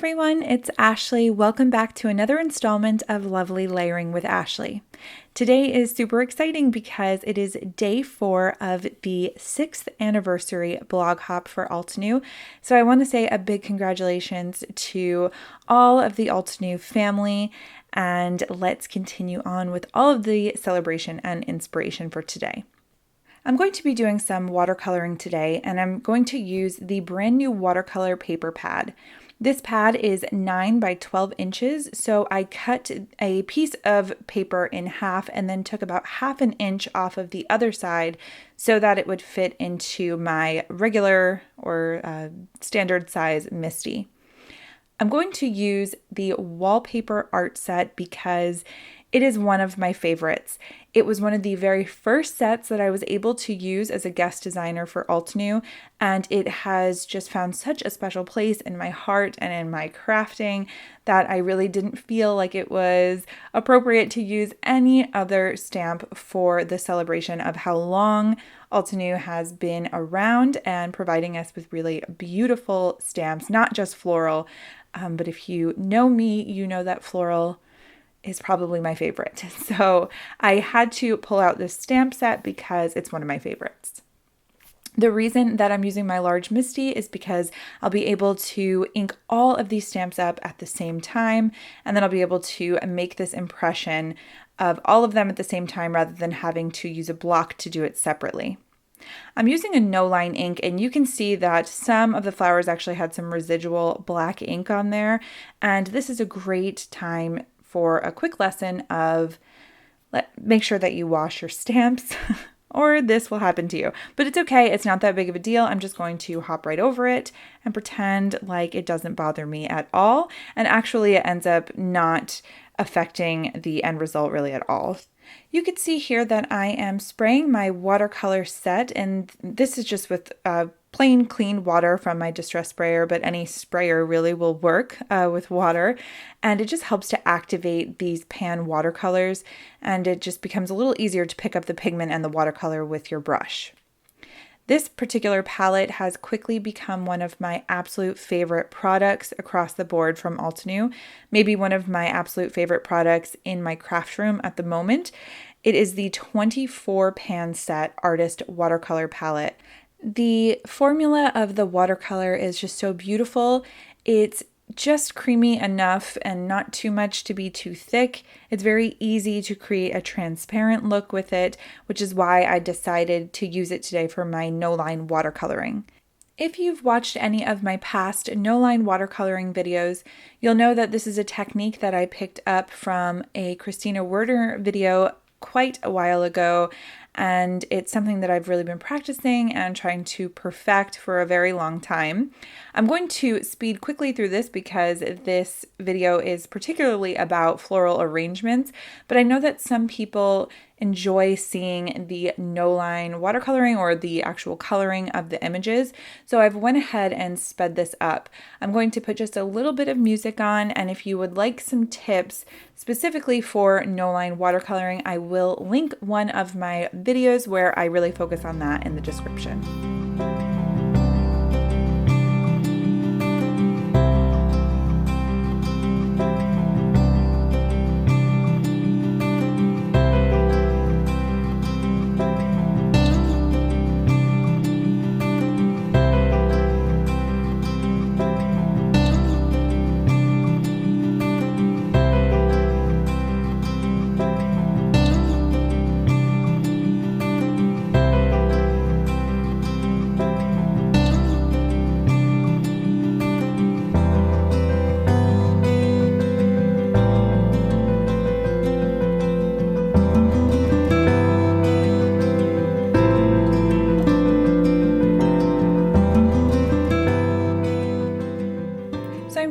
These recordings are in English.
everyone, it's Ashley. Welcome back to another installment of Lovely Layering with Ashley. Today is super exciting because it is day 4 of the 6th anniversary blog hop for Altenew. So I want to say a big congratulations to all of the Altenew family, and let's continue on with all of the celebration and inspiration for today. I'm going to be doing some watercoloring today, and I'm going to use the brand new Watercolor Paper Pad. This pad is 9 by 12 inches, so I cut a piece of paper in half and then took about half an inch off of the other side so that it would fit into my regular or standard size MISTI. I'm going to use the Wallpaper Art Set because it is one of my favorites. It was one of the very first sets that I was able to use as a guest designer for Altenew, and it has just found such a special place in my heart and in my crafting that I really didn't feel like it was appropriate to use any other stamp for the celebration of how long Altenew has been around and providing us with really beautiful stamps, not just floral, but if you know me, you know that floral is probably my favorite. So I had to pull out this stamp set because it's one of my favorites. The reason that I'm using my large MISTI is because I'll be able to ink all of these stamps up at the same time, and then I'll be able to make this impression of all of them at the same time rather than having to use a block to do it separately. I'm using a no-line ink, and you can see that some of the flowers actually had some residual black ink on there, and this is a great time for a quick lesson of make sure that you wash your stamps or this will happen to you. But it's okay, it's not that big of a deal. I'm just going to hop right over it and pretend like it doesn't bother me at all, and actually it ends up not affecting the end result really at all. You can see here that I am spraying my watercolor set, and this is just with plain clean water from my distress sprayer, but any sprayer really will work with water, and it just helps to activate these pan watercolors, and it just becomes a little easier to pick up the pigment and the watercolor with your brush. This particular palette has quickly become one of my absolute favorite products across the board from Altenew, maybe one of my absolute favorite products in my craft room at the moment. It is the 24 pan set Artist Watercolor Palette. The formula of the watercolor is just so beautiful. It's just creamy enough and not too much to be too thick. It's very easy to create a transparent look with it, which is why I decided to use it today for my no-line watercoloring. If you've watched any of my past no-line watercoloring videos, you'll know that this is a technique that I picked up from a Christina Werder video quite a while ago, and it's something that I've really been practicing and trying to perfect for a very long time. I'm going to speed quickly through this because this video is particularly about floral arrangements, but I know that some people enjoy seeing the no-line watercoloring or the actual coloring of the images, so I've went ahead and sped this up. I'm going to put just a little bit of music on, and if you would like some tips specifically for no-line watercoloring, I will link one of my videos where I really focus on that in the description.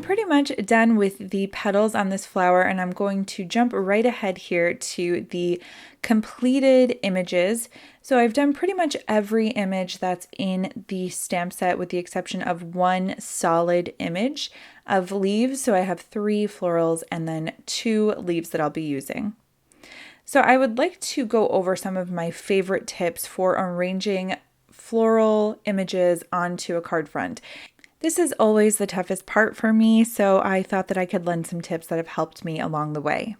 Pretty much done with the petals on this flower, and I'm going to jump right ahead here to the completed images. So I've done pretty much every image that's in the stamp set with the exception of one solid image of leaves. So I have 3 florals and then 2 leaves that I'll be using. So I would like to go over some of my favorite tips for arranging floral images onto a card front. This is always the toughest part for me, so I thought that I could lend some tips that have helped me along the way.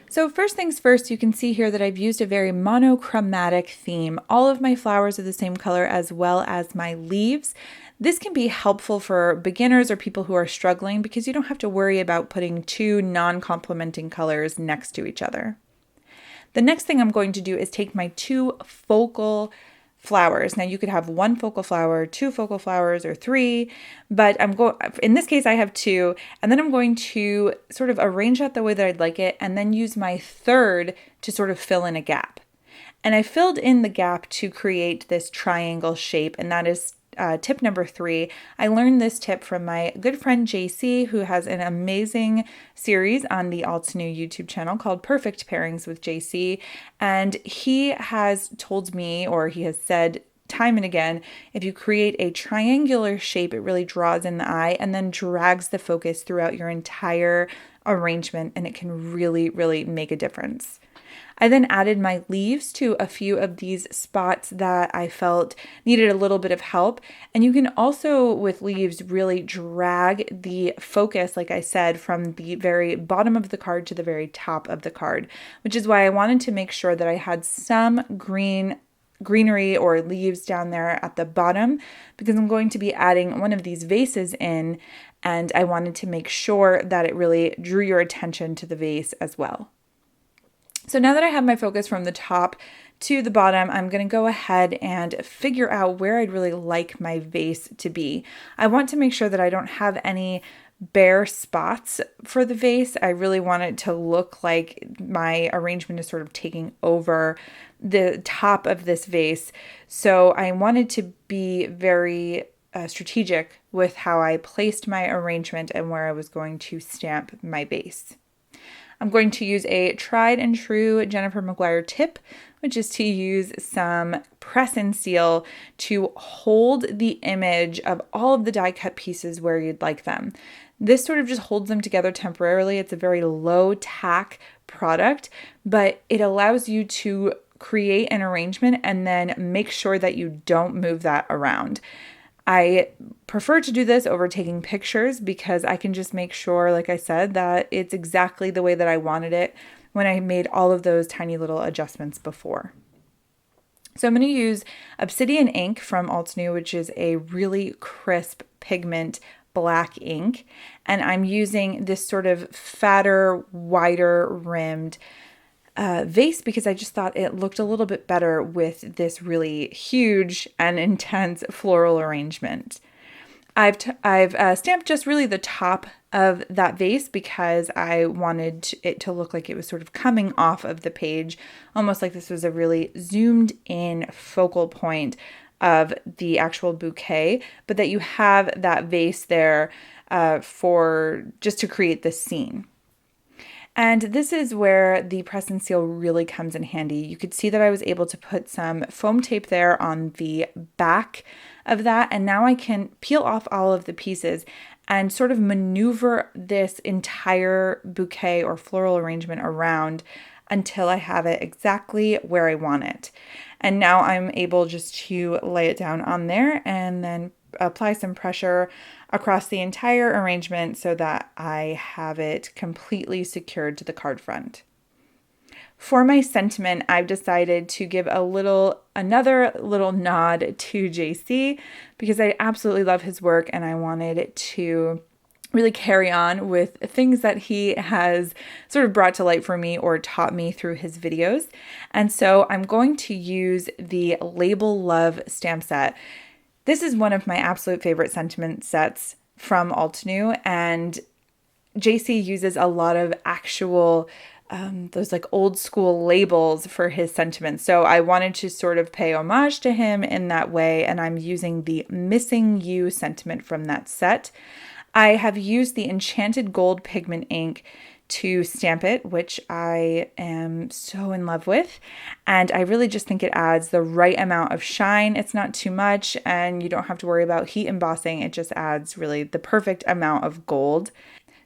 So first things first, you can see here that I've used a very monochromatic theme. All of my flowers are the same color as well as my leaves. This can be helpful for beginners or people who are struggling because you don't have to worry about putting two non-complementing colors next to each other. The next thing I'm going to do is take my two focal flowers. Now you could have one focal flower, two focal flowers, or three, but in this case I have two, and then I'm going to sort of arrange that the way that I'd like it, and then use my third to sort of fill in a gap. And I filled in the gap to create this triangle shape, and that is tip number 3. I learned this tip from my good friend JC, who has an amazing series on the Alts New YouTube channel called Perfect Pairings with JC. And he has told me, or he has said time and again, if you create a triangular shape, it really draws in the eye and then drags the focus throughout your entire arrangement, and it can really, really make a difference. I then added my leaves to a few of these spots that I felt needed a little bit of help. And you can also, with leaves, really drag the focus, like I said, from the very bottom of the card to the very top of the card, which is why I wanted to make sure that I had some greenery or leaves down there at the bottom, because I'm going to be adding one of these vases in, and I wanted to make sure that it really drew your attention to the vase as well. So now that I have my focus from the top to the bottom, I'm going to go ahead and figure out where I'd really like my vase to be. I want to make sure that I don't have any bare spots for the vase. I really want it to look like my arrangement is sort of taking over the top of this vase. So I wanted to be very strategic with how I placed my arrangement and where I was going to stamp my base. I'm going to use a tried and true Jennifer McGuire tip, which is to use some press and seal to hold the image of all of the die cut pieces where you'd like them. This sort of just holds them together temporarily. It's a very low tack product, but it allows you to create an arrangement and then make sure that you don't move that around. I prefer to do this over taking pictures because I can just make sure, like I said, that it's exactly the way that I wanted it when I made all of those tiny little adjustments before. So I'm going to use Obsidian Ink from Alts New, which is a really crisp pigment black ink. And I'm using this sort of fatter, wider rimmed vase because I just thought it looked a little bit better with this really huge and intense floral arrangement. I've stamped just really the top of that vase because I wanted it to look like it was sort of coming off of the page, almost like this was a really zoomed in focal point of the actual bouquet, but that you have that vase there for just to create this scene. And this is where the press and seal really comes in handy. You could see that I was able to put some foam tape there on the back of that, and now I can peel off all of the pieces and sort of maneuver this entire bouquet or floral arrangement around until I have it exactly where I want it. And now I'm able just to lay it down on there and then apply some pressure across the entire arrangement so that I have it completely secured to the card front. For my sentiment, I've decided to give another little nod to JC because I absolutely love his work and I wanted it to really carry on with things that he has sort of brought to light for me or taught me through his videos. And so I'm going to use the Label Love stamp set. This is one of my absolute favorite sentiment sets from Alts New, and JC uses a lot of actual those like old school labels for his sentiments. So I wanted to sort of pay homage to him in that way, and I'm using the Missing You sentiment from that set. I have used the Enchanted Gold Pigment Ink to stamp it, which I am so in love with. And I really just think it adds the right amount of shine. It's not too much and you don't have to worry about heat embossing. It just adds really the perfect amount of gold.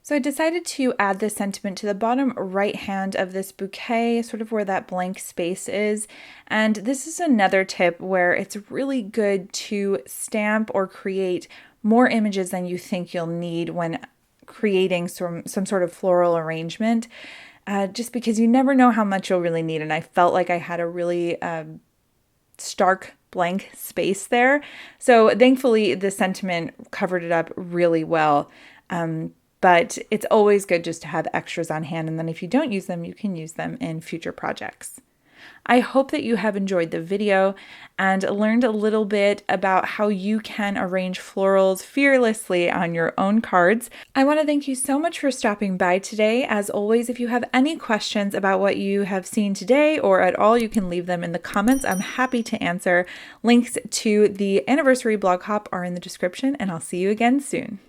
So I decided to add this sentiment to the bottom right hand of this bouquet, sort of where that blank space is. And this is another tip where it's really good to stamp or create more images than you think you'll need when creating some sort of floral arrangement, just because you never know how much you'll really need. And I felt like I had a really stark blank space there. So thankfully the sentiment covered it up really well. But it's always good just to have extras on hand. And then if you don't use them, you can use them in future projects. I hope that you have enjoyed the video and learned a little bit about how you can arrange florals fearlessly on your own cards. I want to thank you so much for stopping by today. As always, if you have any questions about what you have seen today or at all, you can leave them in the comments. I'm happy to answer. Links to the anniversary blog hop are in the description, and I'll see you again soon.